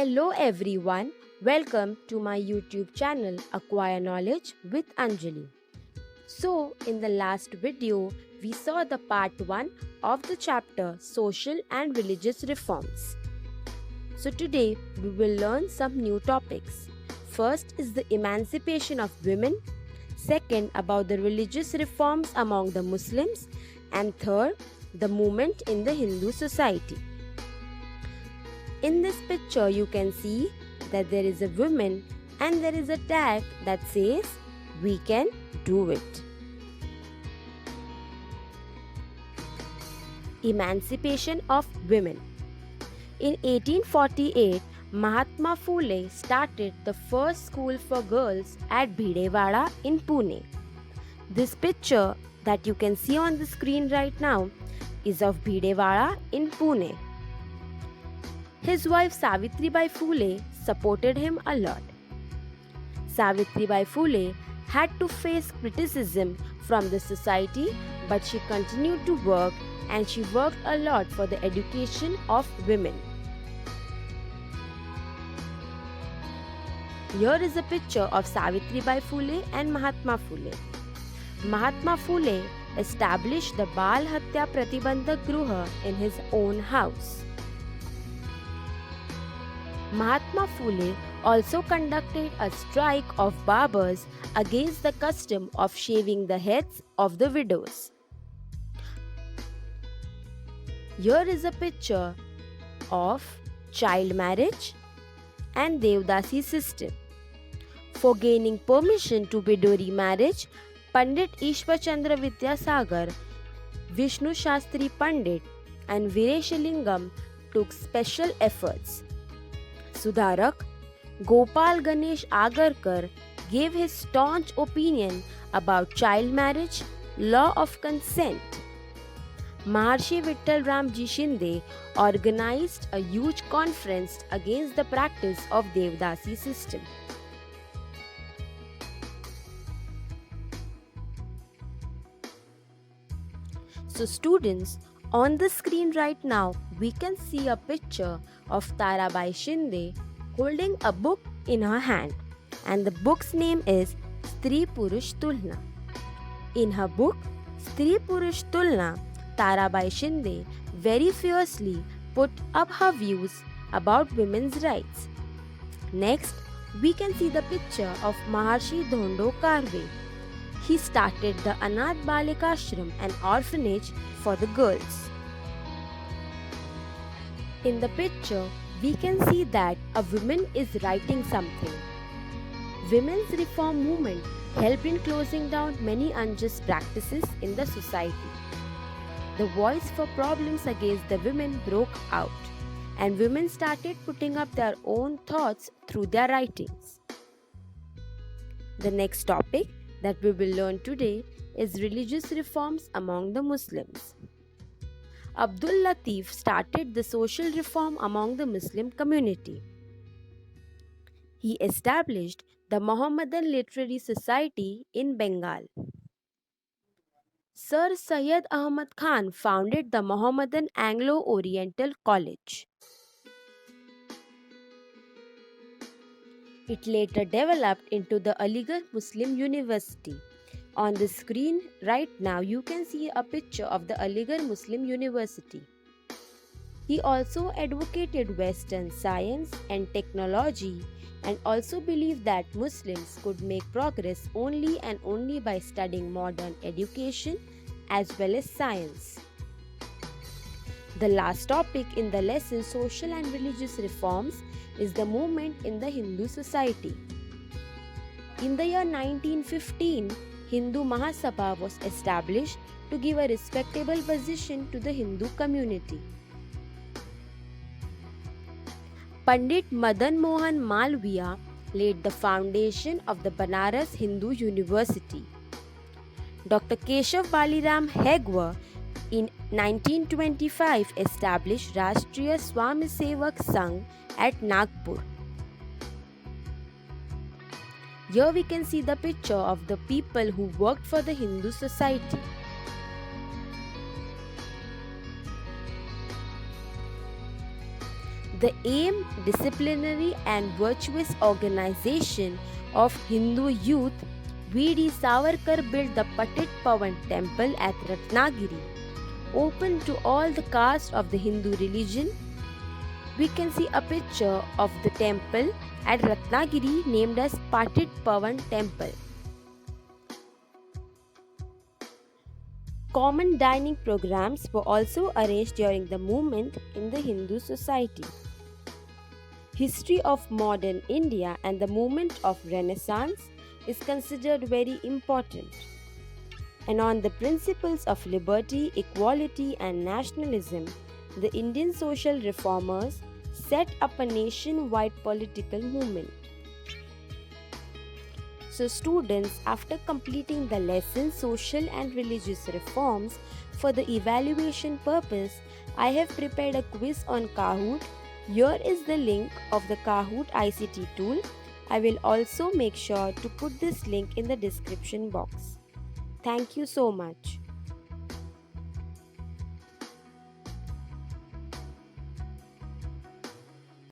Hello everyone, welcome to my YouTube channel Acquire Knowledge with Anjali. So, in the last video, we saw the part 1 of the chapter Social and Religious Reforms. So, today we will learn some new topics. First is the emancipation of women, second, about the religious reforms among the Muslims, and third, the movement in the Hindu society. In this picture, you can see that there is a woman and there is a tag that says, "We can do it." Emancipation of women. In 1848, Mahatma Phule started the first school for girls at Bhidewada in Pune. This picture that you can see on the screen right now is of Bhidewada in Pune. His wife Savitribai Phule supported him a lot. Savitribai Phule had to face criticism from the society, but she continued to work and she worked a lot for the education of women. Here is a picture of Savitribai Phule and Mahatma Phule. Mahatma Phule established the Bal Hatya Pratibandhak Gruha in his own house. Mahatma Phule also conducted a strike of barbers against the custom of shaving the heads of the widows. Here is a picture of child marriage and Devdasi system. For gaining permission to widow remarriage, Pandit Ishwar Chandra Vidyasagar, Vishnu Shastri Pandit and Vireshalingam took special efforts. Sudharak Gopal Ganesh Agarkar gave his staunch opinion about child marriage, law of consent. Maharshi Vittal Ramji Shinde organized a huge conference against the practice of Devdasi system. So students, on the screen right now, we can see a picture of Tarabai Shinde holding a book in her hand, and the book's name is Stri Purush Tulna. In her book, Stri Purush Tulna, Tarabai Shinde very fiercely put up her views about women's rights. Next, we can see the picture of Maharshi Dhondo Karve. He started the Anath Balika Ashram, an orphanage for the girls. In the picture, we can see that a woman is writing something. Women's reform movement helped in closing down many unjust practices in the society. The voice for problems against the women broke out, and women started putting up their own thoughts through their writings. The next topic that we will learn today is religious reforms among the Muslims. Abdul Latif started the social reform among the Muslim community. He established the Mohammedan Literary Society in Bengal. Sir Syed Ahmad Khan founded the Mohammedan Anglo-Oriental College. It later developed into the Aligarh Muslim University. On the screen right now, you can see a picture of the Aligarh Muslim University. He also advocated Western science and technology and also believed that Muslims could make progress only and only by studying modern education as well as science. The last topic in the lesson, social and religious reforms, is the movement in the Hindu society. In the year 1915, Hindu Mahasabha was established to give a respectable position to the Hindu community. Pandit Madan Mohan Malviya laid the foundation of the Banaras Hindu University. Dr. Keshav Baliram Hegwar in 1925 established Rashtriya Swami Sevak Sangh at Nagpur. Here we can see the picture of the people who worked for the Hindu society. The aim, disciplinary and virtuous organization of Hindu youth. V.D. Savarkar built the Patit Pavan temple at Ratnagiri, open to all the castes of the Hindu religion. We can see a picture of the temple at Ratnagiri named as Patit Pavan temple. Common dining programs were also arranged during the movement in the Hindu society. History of modern India and the movement of Renaissance is considered very important. And on the principles of liberty, equality, and nationalism, the Indian social reformers set up a nationwide political movement. So, students, after completing the lesson Social and Religious Reforms for the evaluation purpose, I have prepared a quiz on Kahoot. Here is the link of the Kahoot ICT tool. I will also make sure to put this link in the description box. Thank you so much.